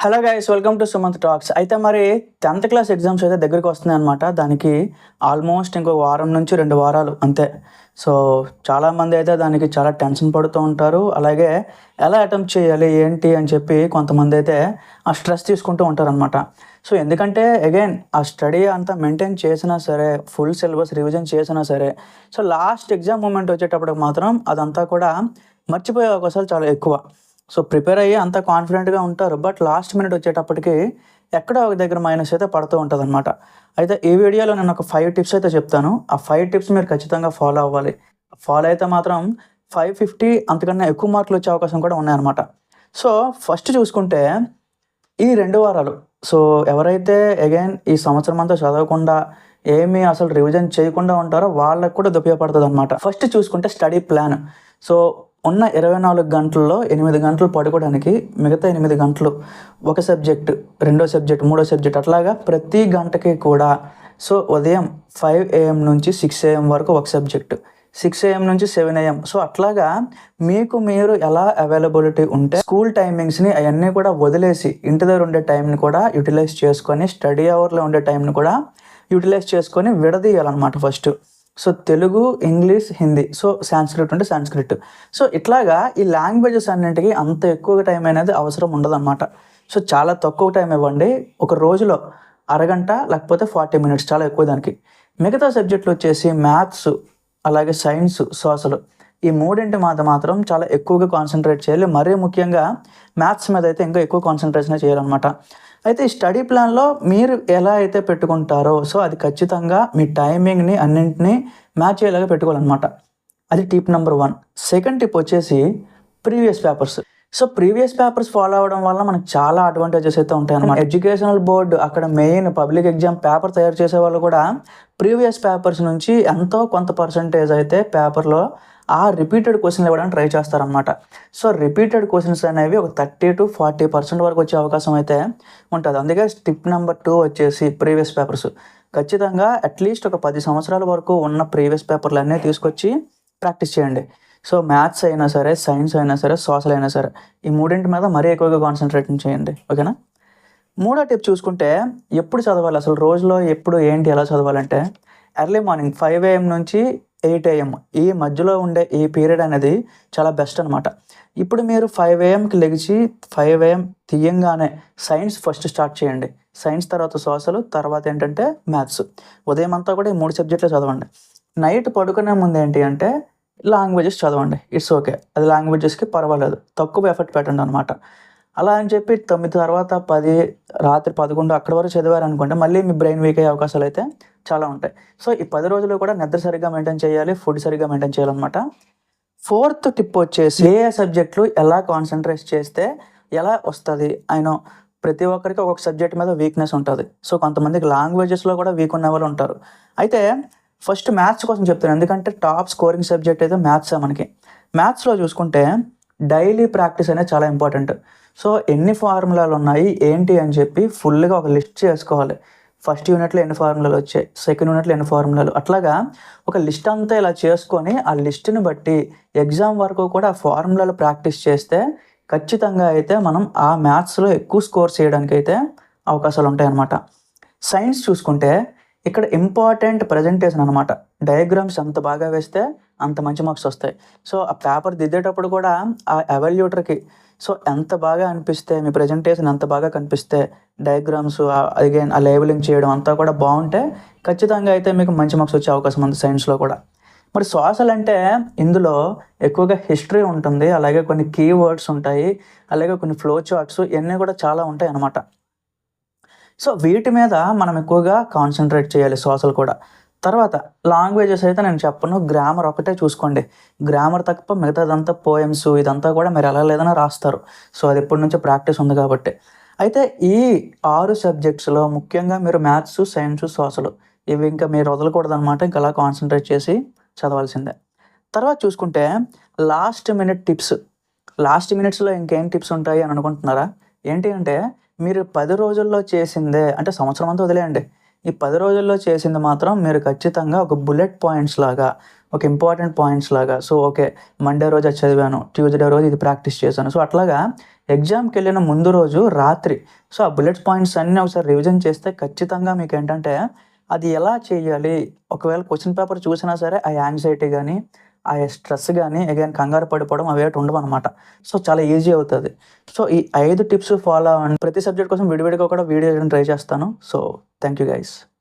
Hello guys, welcome to Sumanth talks. అయితే మరి 10th class exams అయితే దగ్గరికి వస్తున్నాయి అనమాట. దానికి ఆల్మోస్ట్ ఇంకో వారం నుంచి 2 వారాలు అంతే. సో చాలామంది అయితే దానికి చాలా టెన్షన్ పడుతూ ఉంటారు. అలాగే ఎలా అటెంప్ట్ చేయాలి ఏంటి అని చెప్పి కొంతమంది అయితే ఆ స్ట్రెస్ తీసుకుంటూ ఉంటారనమాట. సో ఎందుకంటే అగైన్ ఆ స్టడీ అంతా మెయింటైన్ చేసినా సరే, ఫుల్ సిలబస్ రివిజన్ చేసినా సరే, సో లాస్ట్ ఎగ్జామ్ మూమెంట్ వచ్చేటప్పటికి మాత్రం అదంతా కూడా మర్చిపోయే అవకాశాలు చాలా ఎక్కువ. సో ప్రిపేర్ అయ్యి అంత కాన్ఫిడెంట్గా ఉంటారు, బట్ లాస్ట్ మినిట్ వచ్చేటప్పటికి ఎక్కడో ఒక దగ్గర మైనస్ అయితే పడుతూ ఉంటుంది అనమాట. అయితే ఈ వీడియోలో నేను ఒక 5 టిప్స్ అయితే చెప్తాను. ఆ 5 టిప్స్ మీరు ఖచ్చితంగా ఫాలో అవ్వాలి. ఫాలో అయితే మాత్రం 550 అంతకన్నా ఎక్కువ మార్కులు వచ్చే అవకాశం కూడా ఉన్నాయన్నమాట. సో ఫస్ట్ చూసుకుంటే ఈ 2 వారాలు, సో ఎవరైతే అగైన్ ఈ సంవత్సరం అంతా చదవకుండా ఏమీ అసలు రివిజన్ చేయకుండా ఉంటారో వాళ్ళకు కూడా ఉపయోగపడుతుంది అనమాట. ఫస్ట్ చూసుకుంటే స్టడీ ప్లాన్. సో ఉన్న 24 గంటల్లో 8 గంటలు పడుకోవడానికి, మిగతా 8 గంటలు ఒక సబ్జెక్ట్, రెండో సబ్జెక్ట్, మూడో సబ్జెక్ట్, అట్లాగా ప్రతి గంటకి కూడా. సో ఉదయం 5 AM నుంచి 6 AM వరకు ఒక సబ్జెక్టు, 6 AM నుంచి 7 AM. సో అట్లాగా మీకు మీరు ఎలా అవైలబిలిటీ ఉంటే స్కూల్ టైమింగ్స్ని అవన్నీ కూడా వదిలేసి ఇంటి దగ్గర ఉండే టైంని కూడా యూటిలైజ్ చేసుకొని, స్టడీ అవర్లో ఉండే టైంని కూడా యూటిలైజ్ చేసుకొని విడదీయాలన్నమాట first. So Telugu, English, Hindi, so Sanskrit ఉంటే సాంస్క్రిట్. సో ఇట్లాగా ఈ లాంగ్వేజెస్ అన్నింటికి అంత ఎక్కువ టైం అనేది అవసరం ఉండదన్నమాట. సో చాలా తక్కువ టైం ఇవ్వండి. ఒక రోజులో అరగంట లేకపోతే 40 minutes, చాలా ఎక్కువ దానికి. మిగతా సబ్జెక్టులు వచ్చేసి మ్యాథ్స్, అలాగే సైన్స్, సోషల్, ఈ మూడింటి మీద మాత్రం చాలా ఎక్కువగా కాన్సన్ట్రేట్ చేయాలి. మరీ ముఖ్యంగా మ్యాథ్స్ మీద అయితే ఇంకా ఎక్కువ కాన్సన్ట్రేషన్ చేయాలన్నమాట. అయితే ఈ స్టడీ ప్లాన్లో మీరు ఎలా అయితే పెట్టుకుంటారో, సో అది ఖచ్చితంగా మీ టైమింగ్ని అన్నింటినీ మ్యాచ్ అయ్యేలాగా పెట్టుకోవాలన్నమాట. అది టిప్ నెంబర్ 1. సెకండ్ టిప్ వచ్చేసి previous papers. So previous papers follow అవ్వడం వల్ల మనకు చాలా అడ్వాంటేజెస్ అయితే ఉంటాయి అన్నమాట. ఎడ్యుకేషనల్ బోర్డు అక్కడ మెయిన్ పబ్లిక్ ఎగ్జామ్ పేపర్ తయారు చేసే వాళ్ళు కూడా ప్రీవియస్ పేపర్స్ నుంచి ఎంతో కొంత పర్సంటేజ్ అయితే పేపర్లో ఆ రిపీటెడ్ క్వశ్చన్లు ఇవ్వడానికి ట్రై చేస్తారనమాట. సో రిపీటెడ్ క్వశ్చన్స్ అనేవి ఒక 30 to 40% వరకు వచ్చే అవకాశం అయితే ఉంటుంది. అందుకే టిప్ నెంబర్ 2 వచ్చేసి ప్రీవియస్ పేపర్స్. ఖచ్చితంగా అట్లీస్ట్ ఒక 10 సంవత్సరాల వరకు ఉన్న ప్రీవియస్ పేపర్లు అన్నీ తీసుకొచ్చి ప్రాక్టీస్ చేయండి. సో మ్యాథ్స్ అయినా సరే, సైన్స్ అయినా సరే, సోషల్ అయినా సరే, ఈ మూడింటి మీద మరీ ఎక్కువగా కాన్సన్ట్రేషన్ చేయండి. ఓకేనా? మూడో టిప్ చూసుకుంటే ఎప్పుడు చదవాలి, అసలు రోజులో ఎప్పుడు ఏంటి ఎలా చదవాలంటే ఎర్లీ మార్నింగ్ 5 AM నుంచి 8 AM ఈ మధ్యలో ఉండే ఈ పీరియడ్ అనేది చాలా బెస్ట్ అనమాట. ఇప్పుడు మీరు 5 AMకి లెగిచి 5 AM తీయంగానే సైన్స్ ఫస్ట్ స్టార్ట్ చేయండి. సైన్స్ తర్వాత సోషల్, తర్వాత ఏంటంటే మ్యాథ్స్. ఉదయం అంతా కూడా ఈ 3 సబ్జెక్టులు చదవండి. నైట్ పడుకునే ముందు ఏంటి అంటే లాంగ్వేజెస్ చదవండి. ఇట్స్ ఓకే, అది లాంగ్వేజెస్కి పర్వాలేదు, తక్కువ ఎఫర్ట్ పెట్టండి అనమాట. అలా అని చెప్పి 9 తర్వాత 10, రాత్రి 11 అక్కడి వరకు చదివారు అనుకుంటే మళ్ళీ మీ బ్రెయిన్ వీక్ అయ్యే అవకాశాలు అయితే చాలా ఉంటాయి. సో ఈ 10 రోజులు కూడా నిద్ర సరిగ్గా మెయింటైన్ చేయాలి, ఫుడ్ సరిగ్గా మెయింటైన్ చేయాలన్నమాట. 4th టిప్ వచ్చేసి ఏ సబ్జెక్టులు ఎలా కాన్సన్ట్రేట్ చేస్తే ఎలా వస్తుంది. ఆయన ప్రతి ఒక్కరికి ఒక్కొక్క సబ్జెక్ట్ మీద వీక్నెస్ ఉంటుంది. సో కొంతమందికి లాంగ్వేజెస్లో కూడా వీక్ ఉన్న వాళ్ళు ఉంటారు. అయితే ఫస్ట్ మ్యాథ్స్ కోసం చెప్తాను, ఎందుకంటే టాప్ స్కోరింగ్ సబ్జెక్ట్ అయితే మ్యాథ్సే మనకి. మ్యాథ్స్లో చూసుకుంటే డైలీ ప్రాక్టీస్ అనేది చాలా ఇంపార్టెంట్. సో ఎన్ని ఫార్ములాలు ఉన్నాయి ఏంటి అని చెప్పి ఫుల్గా ఒక లిస్ట్ చేసుకోవాలి. ఫస్ట్ యూనిట్లో ఎన్ని ఫార్ములాలు వచ్చాయి, సెకండ్ యూనిట్లో ఎన్ని ఫార్ములాలు, అట్లాగా ఒక లిస్ట్ అంతా ఇలా చేసుకొని ఆ లిస్ట్ని బట్టి ఎగ్జామ్ వరకు కూడా ఆ ఫార్ములాలు ప్రాక్టీస్ చేస్తే ఖచ్చితంగా అయితే మనం ఆ మ్యాథ్స్లో ఎక్కువ స్కోర్ చేయడానికి అయితే అవకాశాలు ఉంటాయి అన్నమాట. సైన్స్ చూసుకుంటే ఇక్కడ ఇంపార్టెంట్ ప్రజెంటేషన్ అనమాట. డయాగ్రామ్స్ ఎంత బాగా వేస్తే అంత మంచి మార్క్స్ వస్తాయి. సో ఆ పేపర్ దిద్దేటప్పుడు కూడా ఆ ఎవాల్యూటర్కి సో ఎంత బాగా అనిపిస్తే, మీ ప్రజెంటేషన్ ఎంత బాగా కనిపిస్తే, డయాగ్రామ్స్ అగైన్ ఆ లేబులింగ్ చేయడం అంతా కూడా బాగుంటే ఖచ్చితంగా అయితే మీకు మంచి మార్క్స్ వచ్చే అవకాశం ఉంది సైన్స్లో కూడా. మరి సోషల్ అంటే ఇందులో ఎక్కువగా హిస్టరీ ఉంటుంది, అలాగే కొన్ని కీవర్డ్స్ ఉంటాయి, అలాగే కొన్ని ఫ్లో చార్ట్స్, ఇవన్నీ కూడా చాలా ఉంటాయి అన్నమాట. సో వీటి మీద మనం ఎక్కువగా కాన్సన్ట్రేట్ చేయాలి, సోషల్ కూడా. తర్వాత లాంగ్వేజెస్ అయితే నేను చెప్పను, గ్రామర్ ఒకటే చూసుకోండి. గ్రామర్ తప్ప మిగతాదంతా పోయమ్స్ ఇదంతా కూడా మీరు ఎలా లేదన్నా రాస్తారు. సో అది ఎప్పటి నుంచో ప్రాక్టీస్ ఉంది కాబట్టి. అయితే ఈ 6 సబ్జెక్ట్స్లో ముఖ్యంగా మీరు మ్యాథ్స్, సైన్స్, సోషల్ ఇవి ఇంకా మీరు వదలకూడదు అనమాట. ఇంకా అలా కాన్సన్ట్రేట్ చేసి చదవాల్సిందే. తర్వాత చూసుకుంటే లాస్ట్ మినిట్ టిప్స్. లాస్ట్ మినిట్స్లో ఇంకేం టిప్స్ ఉంటాయి అని అనుకుంటున్నారా? ఏంటి అంటే మీరు 10 రోజుల్లో చేసిందే, అంటే సంవత్సరం అంతా వదిలేయండి, ఈ 10 రోజుల్లో చేసింది మాత్రం మీరు ఖచ్చితంగా ఒక బుల్లెట్ పాయింట్స్ లాగా, ఒక ఇంపార్టెంట్ పాయింట్స్ లాగా. సో ఓకే, మండే రోజు అది చదివాను, ట్యూస్డే రోజు ఇది ప్రాక్టీస్ చేశాను. సో అట్లాగా ఎగ్జామ్కి వెళ్ళిన ముందు రోజు రాత్రి సో ఆ బుల్లెట్ పాయింట్స్ అన్నీ ఒకసారి రివిజన్ చేస్తే ఖచ్చితంగా మీకు ఏంటంటే అది ఎలా చేయాలి, ఒకవేళ క్వశ్చన్ పేపర్ చూసినా సరే ఆ యాంగ్జైటీ కానీ ఆ స్ట్రెస్ కానీ అగైన్ కంగారు పడిపోవడం అవేటి ఉండవు అనమాట. సో చాలా ఈజీ అవుతుంది. సో ఈ 5 టిప్స్ ఫాలో అవ్వండి. ప్రతి సబ్జెక్ట్ కోసం విడివిడిగా కూడా వీడియో చేయడం ట్రై చేస్తాను. So thank you guys.